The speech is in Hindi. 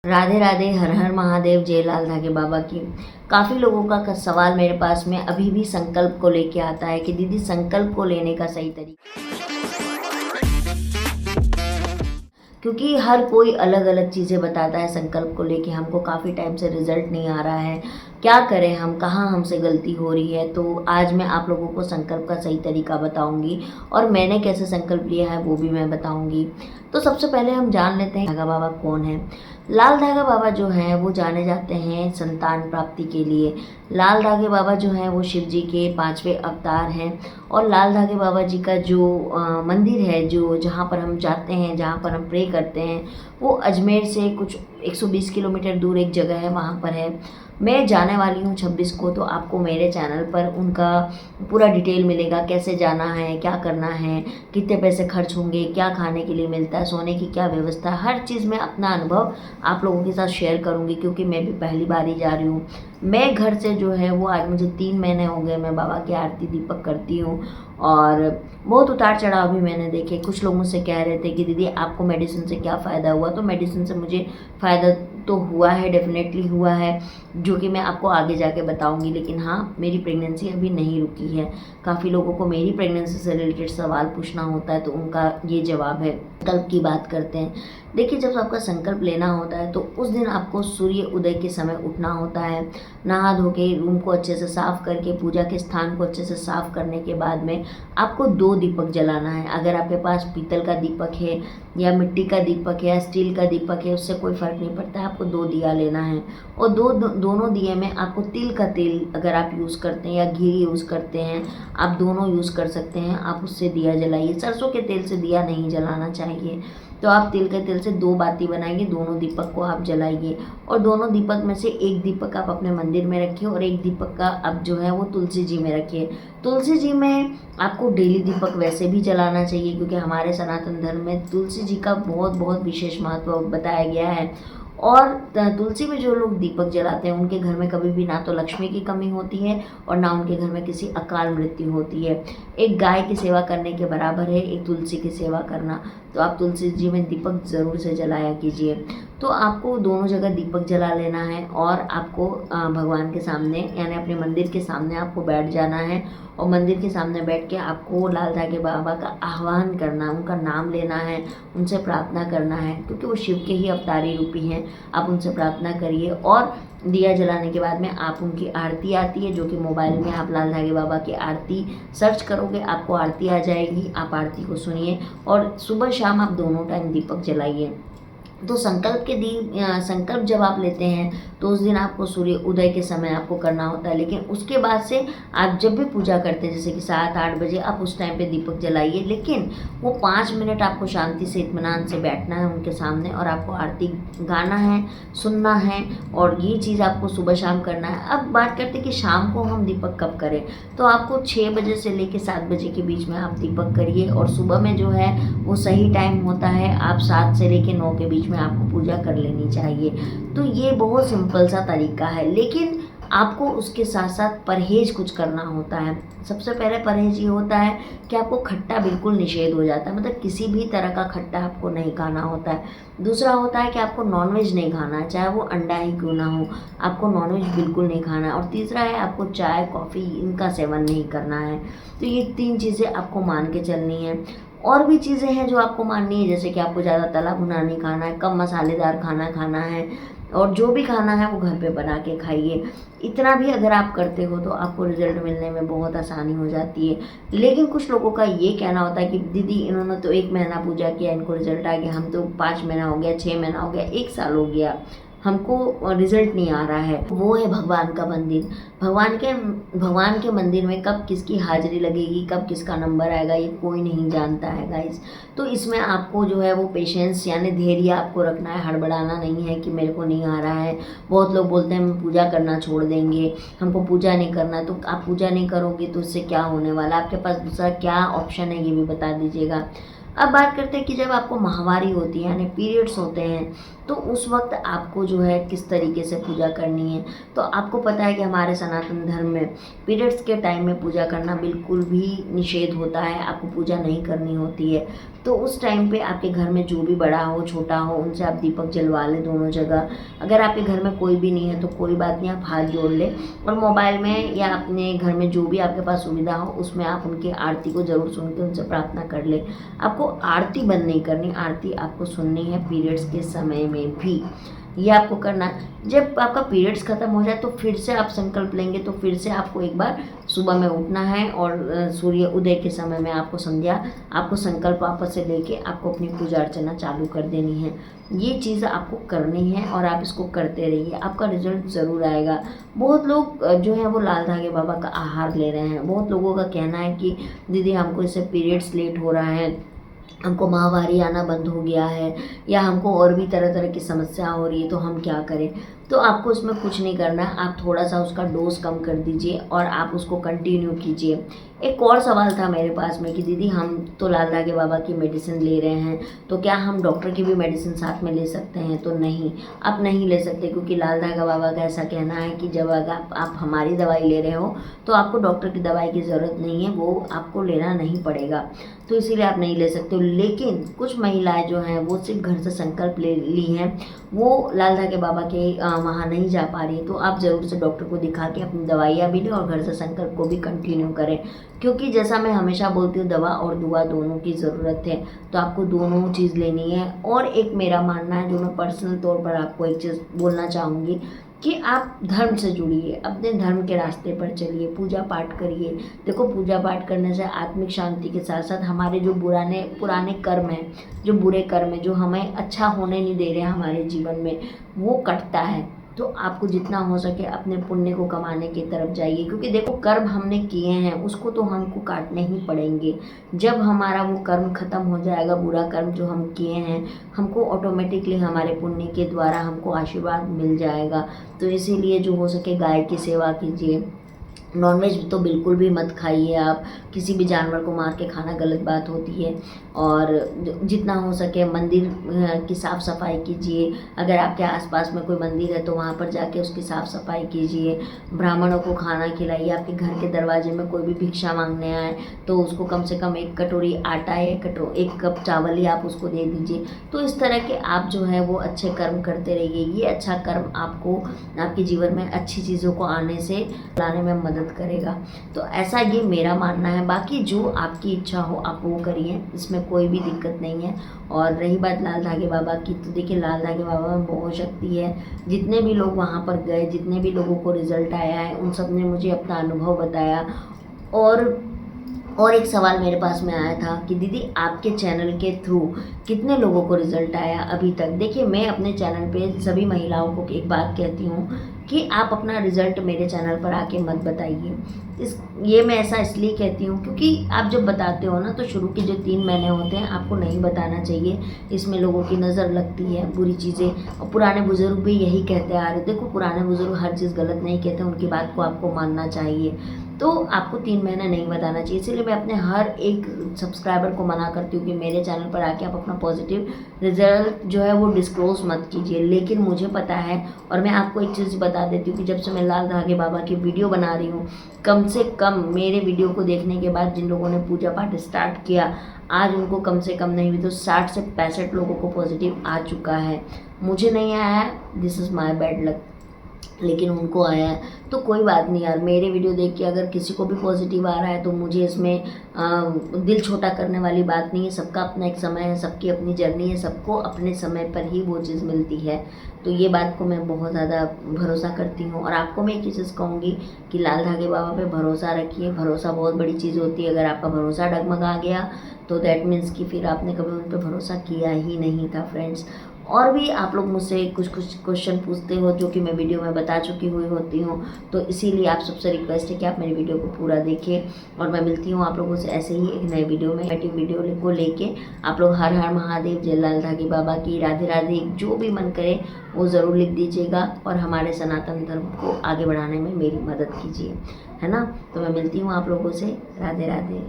राधे राधे, हर हर महादेव, जय लाल धागे बाबा की। काफ़ी लोगों का सवाल मेरे पास में अभी भी संकल्प को लेके आता है कि दीदी संकल्प को लेने का सही तरीका, क्योंकि हर कोई अलग अलग चीज़ें बताता है संकल्प को लेके। हमको काफ़ी टाइम से रिजल्ट नहीं आ रहा है, क्या करें हम, कहाँ हमसे गलती हो रही है। तो आज मैं आप लोगों को संकल्प का सही तरीका बताऊंगी और मैंने कैसे संकल्प लिया है वो भी मैं बताऊंगी। तो सबसे पहले हम जान लेते हैं धागा बाबा कौन है। लाल धागा बाबा जो हैं वो जाने जाते हैं संतान प्राप्ति के लिए। लाल धागे बाबा जो हैं वो शिव जी के 5वें अवतार हैं। और लाल धागे बाबा जी का जो मंदिर है, जो जहाँ पर हम जाते हैं, जहाँ पर हम प्रे करते हैं, वो अजमेर से कुछ 120 किलोमीटर दूर एक जगह है, वहाँ पर है। मैं जाने वाली हूँ 26 को, तो आपको मेरे चैनल पर उनका पूरा डिटेल मिलेगा, कैसे जाना है, क्या करना है, कितने पैसे खर्च होंगे, क्या खाने के लिए मिलता है, सोने की क्या व्यवस्था है, हर चीज़ मैं अपना अनुभव आप लोगों के साथ शेयर करूँगी, क्योंकि मैं भी पहली बार ही जा रही हूँ। मैं घर से जो है वो आज मुझे 3 महीने हो गए, मैं बाबा की आरती दीपक करती हूँ। और बहुत उतार चढ़ाव भी मैंने देखे। कुछ लोग मुझसे कह रहे थे कि दीदी आपको मेडिसिन से क्या फ़ायदा हुआ। तो मेडिसिन से मुझे फ़ायदा तो हुआ है, डेफिनेटली हुआ है, जो कि मैं आपको आगे जाके बताऊंगी। लेकिन हाँ, मेरी प्रेगनेंसी अभी नहीं रुकी है। काफ़ी लोगों को मेरी प्रेगनेंसी से रिलेटेड सवाल पूछना होता है, तो उनका ये जवाब है। संकल्प की बात करते हैं। देखिए, जब आपका संकल्प लेना होता है तो उस दिन आपको सूर्य उदय के समय उठना होता है। नहा धो के रूम को अच्छे से साफ़ करके, पूजा के स्थान को अच्छे से साफ़ करने के बाद में आपको 2 दीपक जलाना है। अगर आपके पास पीतल का दीपक है या मिट्टी का दीपक है या स्टील का दीपक है, उससे कोई फ़र्क नहीं पड़ता है। आपको 2 दिया लेना है और दोनों दिए में आपको तिल का तेल, अगर आप यूज़ करते हैं या घी यूज़ करते हैं, आप दोनों यूज़ कर सकते हैं। आप उससे दिया जलाइए। सरसों के तेल से दिया नहीं जलाना चाहिए। तो आप तिल के तेल से 2 बाती बनाएंगे, दोनों दीपक को आप जलाइए। और दोनों दीपक में से एक दीपक आप अपने मंदिर में रखिए और एक दीपक का आप जो है वो तुलसी जी में रखिए। तुलसी जी में आपको डेली दीपक वैसे भी जलाना चाहिए, क्योंकि हमारे सनातन धर्म में तुलसी जी का बहुत बहुत विशेष महत्व बताया गया है। और तुलसी में जो लोग दीपक जलाते हैं उनके घर में कभी भी ना तो लक्ष्मी की कमी होती है और ना उनके घर में किसी अकाल मृत्यु होती है। एक गाय की सेवा करने के बराबर है एक तुलसी की सेवा करना। तो आप तुलसी जी में दीपक ज़रूर से जलाया कीजिए। तो आपको दोनों जगह दीपक जला लेना है और आपको भगवान के सामने, यानी अपने मंदिर के सामने आपको बैठ जाना है। और मंदिर के सामने बैठ के आपको लाल धागे बाबा का आह्वान करना, उनका नाम लेना है, उनसे प्रार्थना करना है, क्योंकि वो शिव के ही अवतारी रूपी हैं। आप उनसे प्रार्थना करिए और दिया जलाने के बाद में आप उनकी आरती आती है, जो कि मोबाइल में आप लाल धागे बाबा की आरती सर्च करोगे, आपको आरती आ जाएगी। आप आरती को सुनिए और सुबह शाम आप दोनों टाइम दीपक जलाइए। तो संकल्प जब आप लेते हैं तो उस दिन आपको सूर्य उदय के समय आपको करना होता है। लेकिन उसके बाद से आप जब भी पूजा करते हैं, जैसे कि 7-8 बजे, आप उस टाइम पे दीपक जलाइए। लेकिन वो 5 मिनट आपको शांति से, इत्मीनान से बैठना है उनके सामने और आपको आरती गाना है, सुनना है। और ये चीज़ आपको सुबह शाम करना है। अब बात करते हैं कि शाम को हम दीपक कब करें। तो आपको 6 बजे से लेकर 7 बजे के बीच में आप दीपक करिए। और सुबह में जो है वो सही टाइम होता है, आप 7 से लेकर 9 के बीच में आपको पूजा कर लेनी चाहिए। तो ये बहुत सिंपल सा तरीका है, लेकिन आपको उसके साथ साथ परहेज कुछ करना होता है। सबसे पहले परहेज ये होता है कि आपको खट्टा बिल्कुल निषेध हो जाता है, मतलब किसी भी तरह का खट्टा आपको नहीं खाना होता है। दूसरा होता है कि आपको नॉनवेज नहीं खाना है, चाहे वो अंडा ही क्यों ना हो, आपको नॉनवेज बिल्कुल नहीं खाना है। और तीसरा है, आपको चाय कॉफ़ी इनका सेवन नहीं करना है। तो ये 3 चीज़ें आपको मान के चलनी है। और भी चीज़ें हैं जो आपको माननी है, जैसे कि आपको ज़्यादा तला भुना नहीं खाना है, कम मसालेदार खाना खाना है, और जो भी खाना है वो घर पे बना के खाइए। इतना भी अगर आप करते हो तो आपको रिजल्ट मिलने में बहुत आसानी हो जाती है। लेकिन कुछ लोगों का ये कहना होता है कि दीदी इन्होंने तो 1 महीना पूजा किया, इनको रिजल्ट आ गया, हम तो 5 महीना हो गया, 6 महीना हो गया, 1 साल हो गया, हमको रिजल्ट नहीं आ रहा है। वो है भगवान का मंदिर। भगवान के मंदिर में कब किसकी हाजिरी लगेगी, कब किसका नंबर आएगा, ये कोई नहीं जानता है गाइस। तो इसमें आपको जो है वो पेशेंस यानी धैर्य आपको रखना है, हड़बड़ाना नहीं है कि मेरे को नहीं आ रहा है। बहुत लोग बोलते हैं हम पूजा करना छोड़ देंगे, हमको पूजा नहीं करना। तो आप पूजा नहीं करोगे तो उससे क्या होने वाला, आपके पास दूसरा क्या ऑप्शन है ये भी बता दीजिएगा। अब बात करते हैं कि जब आपको माहवारी होती है यानी पीरियड्स होते हैं, तो उस वक्त आपको जो है किस तरीके से पूजा करनी है। तो आपको पता है कि हमारे सनातन धर्म में पीरियड्स के टाइम में पूजा करना बिल्कुल भी निषेध होता है, आपको पूजा नहीं करनी होती है। तो उस टाइम पे आपके घर में जो भी बड़ा हो छोटा हो उनसे आप दीपक जलवा लें दोनों जगह। अगर आपके घर में कोई भी नहीं है तो कोई बात नहीं, आप हाथ जोड़ लें और मोबाइल में या अपने घर में जो भी आपके पास सुविधा हो उसमें आप उनकी आरती को ज़रूर सुन के उनसे प्रार्थना कर लें। आपको आरती बंद नहीं करनी, आरती आपको सुननी है पीरियड्स के समय में भी, ये आपको करना है। जब आपका पीरियड्स ख़त्म हो जाए तो फिर से आप संकल्प लेंगे, तो फिर से आपको एक बार सुबह में उठना है और सूर्य उदय के समय में आपको आपको संकल्प वापस से लेके आपको अपनी पूजा अर्चना चालू कर देनी है। ये चीज़ आपको करनी है और आप इसको करते रहिए, आपका रिजल्ट ज़रूर आएगा। बहुत लोग जो है वो लाल धागे बाबा का आहार ले रहे हैं। बहुत लोगों का कहना है कि दीदी हमको इससे पीरियड्स लेट हो रहा है, हमको माहवारी आना बंद हो गया है, या हमको और भी तरह तरह की समस्या हो रही है, तो हम क्या करें। तो आपको इसमें कुछ नहीं करना है, आप थोड़ा सा उसका डोज कम कर दीजिए और आप उसको कंटिन्यू कीजिए। एक और सवाल था मेरे पास में कि दीदी हम तो लाल धागे बाबा की मेडिसिन ले रहे हैं, तो क्या हम डॉक्टर की भी मेडिसिन साथ में ले सकते हैं। तो नहीं, आप नहीं ले सकते, क्योंकि लाल धागा बाबा का ऐसा कहना है कि जब अगर आप हमारी दवाई ले रहे हो तो आपको डॉक्टर की दवाई की ज़रूरत नहीं है, वो आपको लेना नहीं पड़ेगा, तो इसीलिए आप नहीं ले सकते हो। लेकिन कुछ महिलाएं जो हैं वो सिर्फ घर से संकल्प ले ली हैं, वो लाल धागे बाबा के वहाँ नहीं जा पा रही, तो आप ज़रूर से डॉक्टर को दिखा के अपनी दवाइयाँ भी लें और घर से संकल्प को भी कंटिन्यू करें। क्योंकि जैसा मैं हमेशा बोलती हूँ, दवा और दुआ दोनों की ज़रूरत है, तो आपको दोनों चीज़ लेनी है। और एक मेरा मानना है जो मैं पर्सनल तौर पर आपको एक चीज़ बोलना चाहूँगी कि आप धर्म से जुड़िए, अपने धर्म के रास्ते पर चलिए, पूजा पाठ करिए। देखो, पूजा पाठ करने से आत्मिक शांति के साथ साथ हमारे जो पुराने कर्म हैं, जो बुरे कर्म हैं, जो हमें अच्छा होने नहीं दे रहे हैं हमारे जीवन में, वो कटता है। तो आपको जितना हो सके अपने पुण्य को कमाने की तरफ जाइए, क्योंकि देखो कर्म हमने किए हैं उसको तो हमको काटने ही पड़ेंगे। जब हमारा वो कर्म खत्म हो जाएगा, बुरा कर्म जो हम किए हैं, हमको ऑटोमेटिकली हमारे पुण्य के द्वारा हमको आशीर्वाद मिल जाएगा। तो इसीलिए जो हो सके गाय की सेवा कीजिए। नॉनवेज तो बिल्कुल भी मत खाइए आप, किसी भी जानवर को मार के खाना गलत बात होती है। और जितना हो सके मंदिर की साफ़ सफाई कीजिए। अगर आपके आसपास में कोई मंदिर है तो वहाँ पर जाके उसकी साफ़ सफाई कीजिए। ब्राह्मणों को खाना खिलाइए। आपके घर के दरवाजे में कोई भी भिक्षा मांगने आए तो उसको कम से कम 1 कटोरी आटा या 1 कप चावल ही आप उसको दे दीजिए। तो इस तरह के आप जो है वो अच्छे कर्म करते रहिए। ये अच्छा कर्म आपको आपके जीवन में अच्छी चीज़ों को आने से लाने में मदद करेगा। तो ऐसा ये मेरा मानना है। बाकी जो आपकी इच्छा हो आप वो करिए, इसमें कोई भी दिक्कत नहीं है। और रही बात लाल धागे बाबा की, तो देखिए लाल धागे बाबा में बहुत शक्ति है। जितने भी लोग वहाँ पर गए, जितने भी लोगों को रिजल्ट आया है, उन सब ने मुझे अपना अनुभव बताया। और एक सवाल मेरे पास में आया था कि दीदी आपके चैनल के थ्रू कितने लोगों को रिज़ल्ट आया अभी तक। देखिए, मैं अपने चैनल पे सभी महिलाओं को एक बात कहती हूँ कि आप अपना रिज़ल्ट मेरे चैनल पर आके मत बताइए। ये मैं ऐसा इसलिए कहती हूँ क्योंकि आप जब बताते हो ना, तो शुरू के जो 3 महीने होते हैं आपको नहीं बताना चाहिए। इसमें लोगों की नज़र लगती है, बुरी चीज़ें। और पुराने बुज़ुर्ग भी यही कहते आ रहे। देखो, पुराने बुज़ुर्ग हर चीज़ गलत नहीं कहते, उनकी बात को आपको मानना चाहिए। तो आपको 3 महीने नहीं बताना चाहिए। इसीलिए मैं अपने हर एक सब्सक्राइबर को मना करती हूँ कि मेरे चैनल पर आके आप अपना पॉजिटिव रिजल्ट जो है वो डिस्क्लोज मत कीजिए। लेकिन मुझे पता है, और मैं आपको एक चीज़ बता देती हूँ कि जब से मैं लाल धागे बाबा की वीडियो बना रही हूँ, कम से कम मेरे वीडियो को देखने के बाद जिन लोगों ने पूजा पाठ स्टार्ट किया, आज उनको कम से कम नहीं भी तो 60 से 65 लोगों को पॉजिटिव आ चुका है। मुझे नहीं आया है, this is my bad luck, लेकिन उनको आया है। तो कोई बात नहीं यार, मेरे वीडियो देख के अगर किसी को भी पॉजिटिव आ रहा है तो मुझे इसमें दिल छोटा करने वाली बात नहीं है। सबका अपना एक समय है, सबकी अपनी जर्नी है, सबको अपने समय पर ही वो चीज़ मिलती है। तो ये बात को मैं बहुत ज़्यादा भरोसा करती हूँ। और आपको मैं एक चीज़ कहूँगी कि लाल धागे बाबा पे भरोसा रखिए। भरोसा बहुत बड़ी चीज़ होती है। अगर आपका भरोसा डगमगा गया तो दैट मीन्स कि फिर आपने कभी उन पर भरोसा किया ही नहीं था फ्रेंड्स। और भी आप लोग मुझसे कुछ क्वेश्चन पूछते हो जो कि मैं वीडियो में बता चुकी हुई होती हूँ, तो इसीलिए आप सबसे रिक्वेस्ट है कि आप मेरी वीडियो को पूरा देखें। और मैं मिलती हूँ आप लोगों से ऐसे ही एक नए वीडियो में। वीडियो को लेके आप लोग हर हर महादेव, जय लाल धागे बाबा की, राधे राधे, जो भी मन करे वो ज़रूर लिख दीजिएगा और हमारे सनातन धर्म को आगे बढ़ाने में मेरी मदद कीजिए, है ना। तो मैं मिलती हूँ आप लोगों से। राधे राधे।